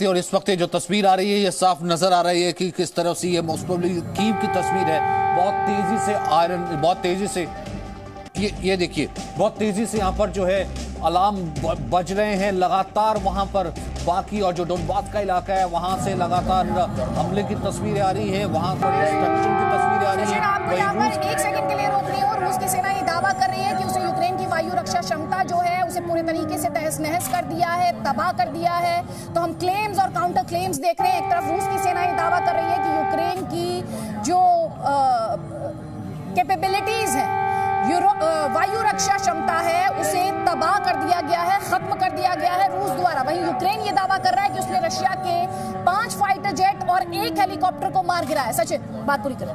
थी और इस वक्त ये जो तस्वीर आ रही है ये साफ नजर आ रही है कि किस तरह से ये मोस्ट प्रोबेबली कीव की तस्वीर है। बहुत तेजी से ये देखिए, बहुत तेजी से यहाँ पर जो है अलार्म बज रहे हैं लगातार वहां पर। बाकी और जो डोनबास का इलाका है वहां से लगातार हमले की तस्वीरें आ रही है, वहां पर डिस्ट्रक्शन की तस्वीरें आ रही है। आपको यहाँ पर एक सेकंड के लिए रोक रही हूँ। रूस की सेना ये दावा कर रही है कि उसे यूक्रेन की वायु रक्षा क्षमता जो है उसे पूरे तरीके से तहस नहस कर दिया है, तबाह कर दिया है। तो हम क्लेम्स और काउंटर क्लेम्स देख रहे हैं। एक तरफ रूस की सेना ये दावा कर रही है कि यूक्रेन की जो कैपेबिलिटीज है, वायु रक्षा क्षमता है, उसे तबाह कर दिया गया है, खत्म कर दिया गया है रूस द्वारा। वहीं यूक्रेन ये दावा कर रहा है कि उसने रशिया के 5 फाइटर जेट और 1 हेलीकॉप्टर को मार गिराया है। सचिन, बात पूरी करें।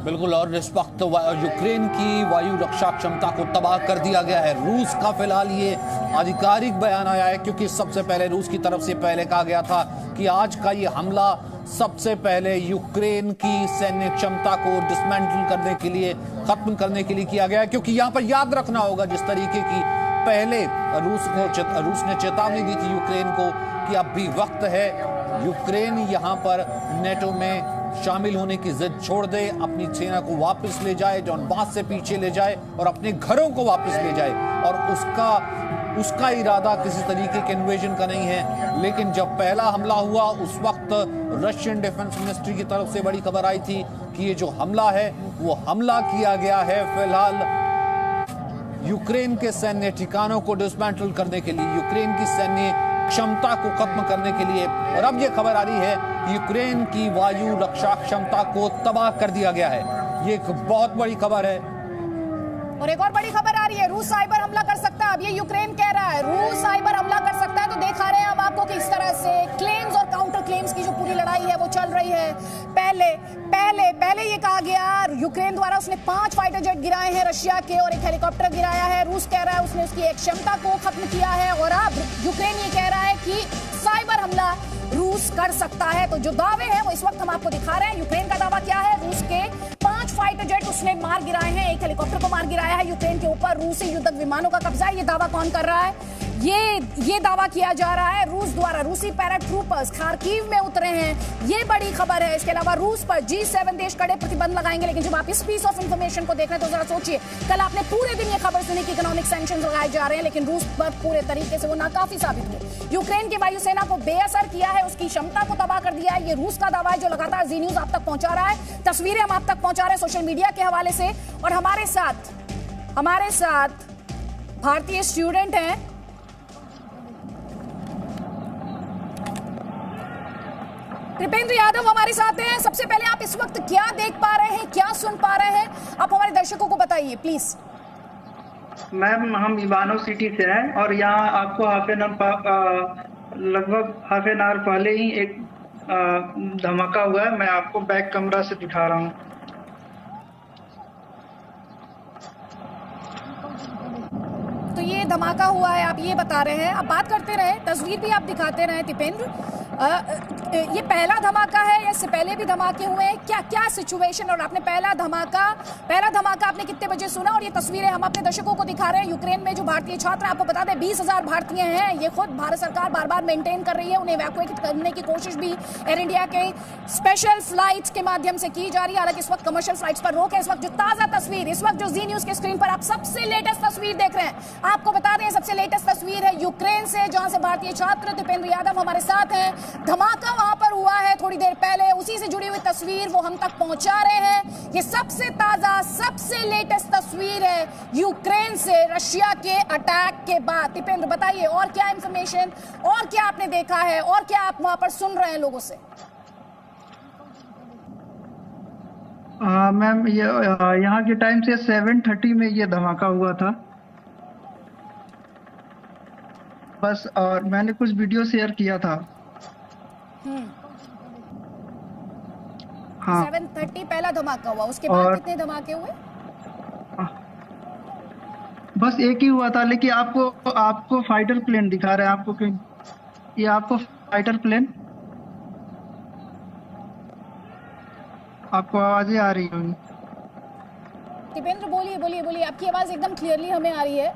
बिल्कुल, और इस वक्त यूक्रेन की वायु रक्षा क्षमता को तबाह कर दिया गया है रूस का। फिलहाल ये आधिकारिक बयान आया है क्योंकि सबसे पहले रूस की तरफ से पहले कहा गया था कि आज का ये हमला सबसे पहले यूक्रेन की सैन्य क्षमता को डिसमेंटल करने के लिए, खत्म करने के लिए किया गया है। क्योंकि यहाँ पर याद रखना होगा जिस तरीके की पहले रूस ने चेतावनी दी थी यूक्रेन को कि अब भी वक्त है, यूक्रेन यहाँ पर नेटो में शामिल होने की जिद छोड़ दे, अपनी सेना को वापस ले जाए, डोनबास से पीछे ले जाए और अपने घरों को वापस ले जाए। और उसका इरादा किसी तरीके के इन्वेजन का नहीं है। लेकिन जब पहला हमला हुआ उस वक्त रशियन डिफेंस मिनिस्ट्री की तरफ से बड़ी खबर आई थी कि ये जो हमला है वो हमला किया गया है फिलहाल यूक्रेन के सैन्य ठिकानों को डिसमेंटल करने के लिए, यूक्रेन की सैन्य क्षमता को खत्म करने के लिए। और अब ये खबर आ रही है कि यूक्रेन की वायु रक्षा क्षमता को तबाह कर दिया गया है। ये एक बहुत बड़ी खबर है। और एक और बड़ी खबर आ रही है, रूस साइबर हमला कर सकता है। अब ये यूक्रेन कह रहा है रूस साइबर हमला कर सकता है। तो दिखा रहे हैं हम आपको कि इस तरह से क्लेम्स और काउंटर क्लेम्स की जो पूरी लड़ाई है वो चल रही है। पहले ये कहा गया यूक्रेन द्वारा उसने 5 फाइटर जेट गिराए हैं रशिया के और 1 हेलीकॉप्टर गिराया है। रूस कह रहा है उसने उसकी एक क्षमता को खत्म किया है। और अब यूक्रेन ये कह रहा है कि साइबर हमला रूस कर सकता है। तो जो दावे हैं वो इस वक्त हम आपको दिखा रहे हैं। यूक्रेन का दावा क्या है, रूस के 5 फाइटर जेट उसने मार गिराए हैं, 1 हेलीकॉप्टर को मार गिराया है। यूक्रेन के ऊपर रूसी युद्धक विमानों का कब्जा है। ये दावा कौन कर रहा है? ये दावा किया जा रहा है रूस द्वारा। रूसी पैराट्रूपर्स खार्किव में उतरे हैं, ये बड़ी खबर है। इसके अलावा रूस पर G7 देश कड़े प्रतिबंध लगाएंगे। लेकिन जब आप इस पीस ऑफ इंफॉर्मेशन को देख रहे हैं तो जरा सोचिए, कल आपने पूरे दिन ये खबर सुनी कि इकोनॉमिक सैंक्शंस लगाए जा रहे हैं, लेकिन रूस पर पूरे तरीके से वो नाकाफी साबित हुए। यूक्रेन की वायुसेना को बेअसर किया है, उसकी क्षमता को तबाह कर दिया है। ये रूस का दावा है जो लगातार जी न्यूज आप तक पहुंचा रहा है। तस्वीरें हम आप तक पहुंचा रहे हैं सोशल मीडिया के हवाले से। और हमारे साथ भारतीय स्टूडेंट हैं कृपेंद्र यादव हमारे साथ हैं। सबसे पहले आप इस वक्त क्या देख पा रहे हैं, क्या सुन पा रहे हैं, आप हमारे दर्शकों को बताइए प्लीज। मैम, हम इवानो सिटी से हैं और यहाँ आपको लगभग हाफ एन आवर पहले ही एक धमाका हुआ है। मैं आपको बैक कैमरा से दिखा रहा हूँ। तो ये धमाका हुआ है, आप ये बता रहे हैं। आप बात करते रहे, तस्वीर भी आप दिखाते रहे दीपेंद्र। ये पहला धमाका है या इससे पहले भी धमाके हुए हैं? क्या सिचुएशन? और आपने पहला धमाका आपने कितने बजे सुना? और ये तस्वीरें हम अपने दर्शकों को दिखा रहे हैं। यूक्रेन में जो भारतीय छात्र, आपको बता दें 20,000 भारतीय हैं। ये खुद भारत सरकार बार बार मेंटेन कर रही है। उन्हें इवैक्यूएट करने की कोशिश भी एयर इंडिया के स्पेशल फ्लाइट्स के माध्यम से की जा रही है। हालांकि इस वक्त कमर्शियल फ्लाइट्स पर रोक है। इस वक्त जो ताजा तस्वीर, इस वक्त जो जी न्यूज के स्क्रीन पर आप सबसे लेटेस्ट तस्वीर देख रहे हैं, आपको बता दें सबसे लेटेस्ट तस्वीर है यूक्रेन से, जहां से भारतीय छात्र दीपेंद्र यादव हमारे साथ हैं। धमाका वहां पर हुआ है थोड़ी देर पहले, उसी से जुड़ी हुई तस्वीर वो हम तक पहुंचा रहे हैं। ये सबसे ताजा, सबसे लेटेस्ट तस्वीर है यूक्रेन से रशिया के अटैक के बाद। दीपेंद्र बताइए और क्या इंफॉर्मेशन, और क्या आपने देखा है, और क्या आप वहां पर सुन रहे हैं लोगों से? मैम, ये यहाँ के टाइम से 7:30 में ये धमाका हुआ था बस। और मैंने कुछ वीडियो शेयर किया था। हाँ, 7:30 पहला धमाका हुआ, उसके बाद कितने धमाके हुए? बस एक ही हुआ था। लेकिन आपको फाइटर प्लेन दिखा रहे हैं। ये आपको फाइटर प्लेन, आपको आवाजें आ रही होंगी। दीपेंद्र बोलिए, आपकी आवाज एकदम क्लियरली हमें आ रही है।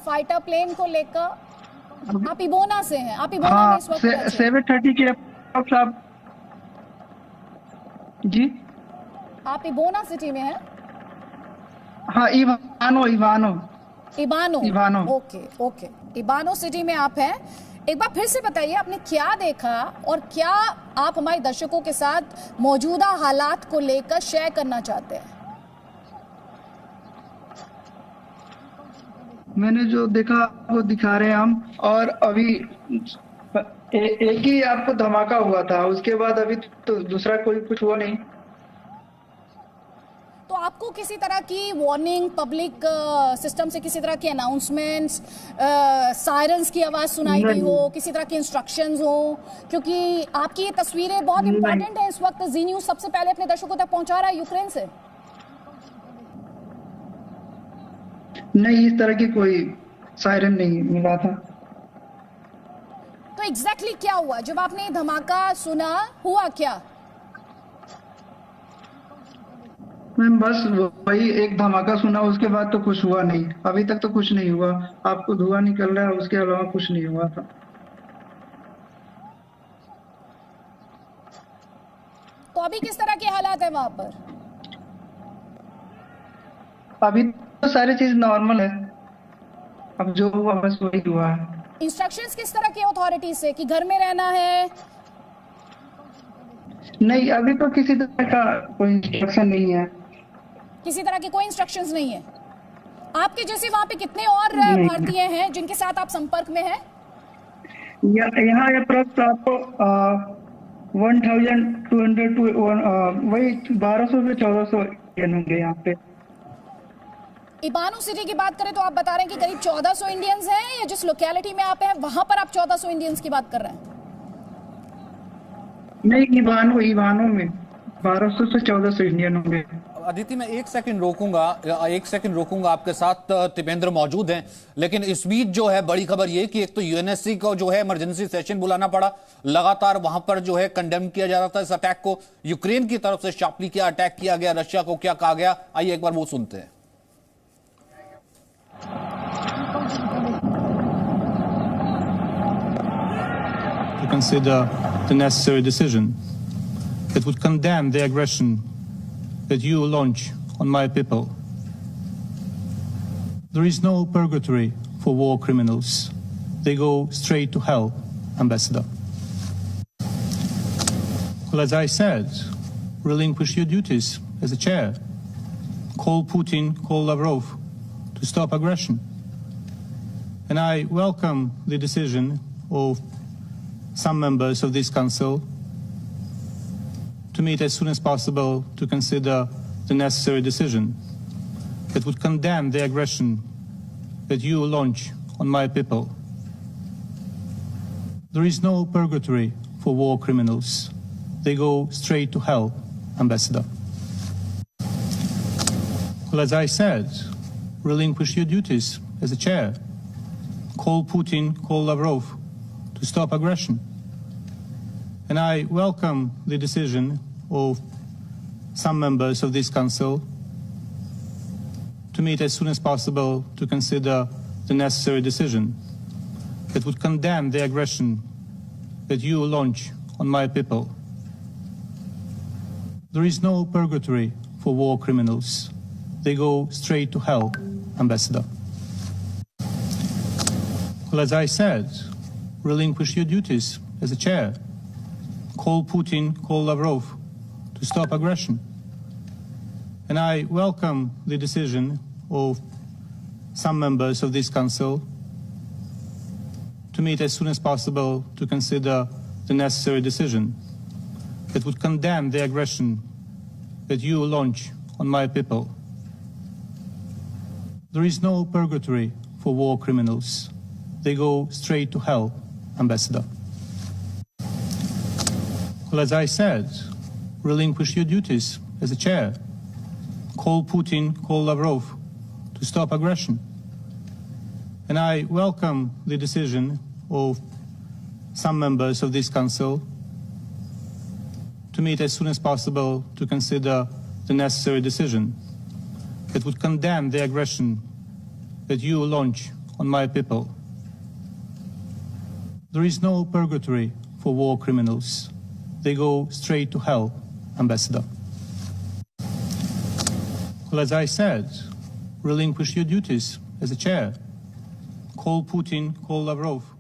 फाइटर प्लेन को लेकर आप इबोना से हैं, आप इबोना हाँ में इस वक्त रहते हैं। 7:30 के अप्रॉक्स आप जी। आप इबोना सिटी में हैं? हाँ, इवानो इबानो। ओके ओके, इबानो सिटी में आप हैं। एक बार फिर से बताइए, आपने क्या देखा और क्या आप हमारे दर्शकों के साथ मौजूदा हालात को लेकर शेयर करना चाहते हैं? मैंने जो देखा वो दिखा रहे हैं हम। और अभी एक ही आपको धमाका हुआ था, उसके बाद अभी तो दूसरा कोई कुछ हुआ नहीं। तो आपको किसी तरह की वार्निंग, पब्लिक सिस्टम से किसी तरह की अनाउंसमेंट्स, सायरन्स की आवाज सुनाई दी हो, किसी तरह की इंस्ट्रक्शंस हो? क्योंकि आपकी ये तस्वीरें बहुत इंपॉर्टेंट हैं। इस वक्त जी न्यूज़ सबसे पहले अपने दर्शकों तक पहुंचा रहा है यूक्रेन से। नहीं, इस तरह की कोई सायरन नहीं मिला था। तो एग्जैक्टली क्या हुआ जब आपने ये धमाका सुना? हुआ क्या? मैम बस वही एक धमाका सुना, उसके बाद तो कुछ हुआ नहीं। अभी तक तो कुछ नहीं हुआ। आपको धुआं निकल रहा है, उसके अलावा कुछ नहीं हुआ था। तो अभी किस तरह के हालात है वहां पर? अभी तो सारी चीज नॉर्मल है। अब जो हुआ बस वही हुआ है। इंस्ट्रक्शंस किस तरह के अथॉरिटी से कि घर में रहना है? नहीं, अभी तो किसी तरह का कोई इंस्ट्रक्शन नहीं है। किसी तरह की कोई इंस्ट्रक्शंस नहीं है। आपके जैसे वहां पे कितने और भारतीय हैं जिनके साथ आप संपर्क में हैं? यहाँ अप्रॉक्स आपको 1200 टू वही 1200 से 1400 इंडियन होंगे यहाँ पे। इबानो सिटी की बात करें तो आप बता रहे हैं कि करीब 1400 इंडियंस हैं, या जिस लोकेलिटी में आप हैं वहां पर आप 1400 इंडियंस की बात कर रहे हैं? नहीं, इवानो में 1200 से 1400 इंडियन होंगे। अदिति, मैं एक सेकंड रोकूंगा आपके साथ। तिपेंद्र मौजूद हैं, लेकिन इस बीच जो है बड़ी खबर ये कि एक तो यूएनएससी को जो है इमरजेंसी सेशन बुलाना पड़ा। लगातार वहां पर जो है कंडेम किया जा रहा था इस अटैक को। यूक्रेन की तरफ से शार्पली क्या अटैक किया गया, रशिया को क्या कहा गया, आइए एक बार वो सुनते हैं। To consider the necessary decision that would condemn the aggression that you launch on my people. There is no purgatory for war criminals. They go straight to hell, Ambassador. Well, as I said, relinquish your duties as a chair. Call Putin, call Lavrov to stop aggression. And I welcome the decision of some members of this council to meet as soon as possible to consider the necessary decision that would condemn the aggression that you launch on my people. There is no purgatory for war criminals. They go straight to hell, Ambassador. Well, as I said, relinquish your duties as a chair. Call Putin, call Lavrov to stop aggression. And I welcome the decision of some members of this council to meet as soon as possible to consider the necessary decision that would condemn the aggression that you launch on my people. There is no purgatory for war criminals. They go straight to hell, Ambassador. Well, as I said, relinquish your duties as a chair. Call Putin, call Lavrov to stop aggression. And I welcome the decision of some members of this council to meet as soon as possible to consider the necessary decision that would condemn the aggression that you launch on my people. There is no purgatory for war criminals. They go straight to hell, Ambassador. Well, as I said, relinquish your duties as a chair. Call Putin, call Lavrov to stop aggression. And I welcome the decision of some members of this council to meet as soon as possible to consider the necessary decision that would condemn the aggression that you launch on my people. there is no purgatory for war criminals. They go straight to hell, Ambassador. Well, as I said, relinquish your duties as a chair. Call Putin, call Lavrov.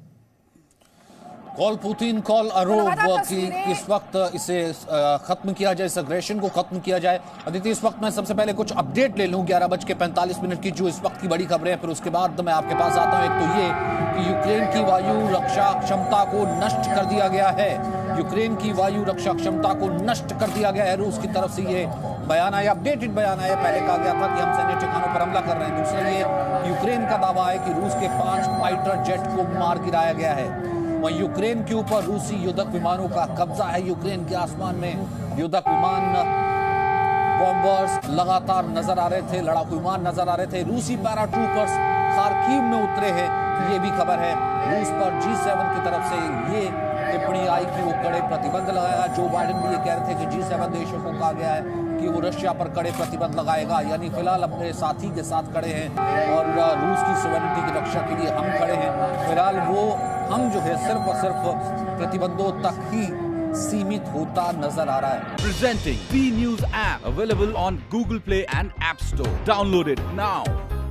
Call Putin call Lavrov की इस वक्त इसे खत्म किया जाए, इस aggression को खत्म किया जाए। अदिति, इस वक्त मैं सबसे पहले कुछ अपडेट ले लूं 11:45 की जो इस वक्त की बड़ी खबरें हैं, फिर उसके बाद मैं आपके पास आता हूं। एक तो ये कि यूक्रेन की वायु रक्षा क्षमता को नष्ट कर दिया गया है। यूक्रेन की वायु रक्षा क्षमता को नष्ट कर दिया गया है, रूस की तरफ से ये बयान आया, अपडेटेड बयान आया। पहले कहा गया था कि हम सैन्य ठिकानों पर हमला कर रहे हैं। दूसरा ये यूक्रेन का दावा है कि रूस के 5 फाइटर जेट को मार गिराया गया है। वहीं यूक्रेन के ऊपर रूसी युद्धक विमानों का कब्जा है। यूक्रेन के आसमान में युद्धक विमान बॉम्बर्स लगातार नजर आ रहे थे, लड़ाकू विमान नजर आ रहे थे। रूसी पैराट्रूपर्स खार्किव में उतरे हैं, ये भी खबर है। रूस पर G7 की तरफ से ये टिप्पणी आई कि वो कड़े प्रतिबंध लगाएगा। जो बाइडेन भी ये कह रहे थे कि G7 देशों को कहा गया है कि वो रशिया पर कड़े प्रतिबंध लगाएगा, यानी फिलहाल अपने साथी के साथ खड़े हैं और रूस की सॉवरेनिटी की रक्षा के लिए हम खड़े हैं। फिलहाल वो हम जो है सिर्फ और सिर्फ प्रतिबंधों तक ही सीमित होता नजर आ रहा है। Presenting B News app available on Google Play and App Store. Download it now.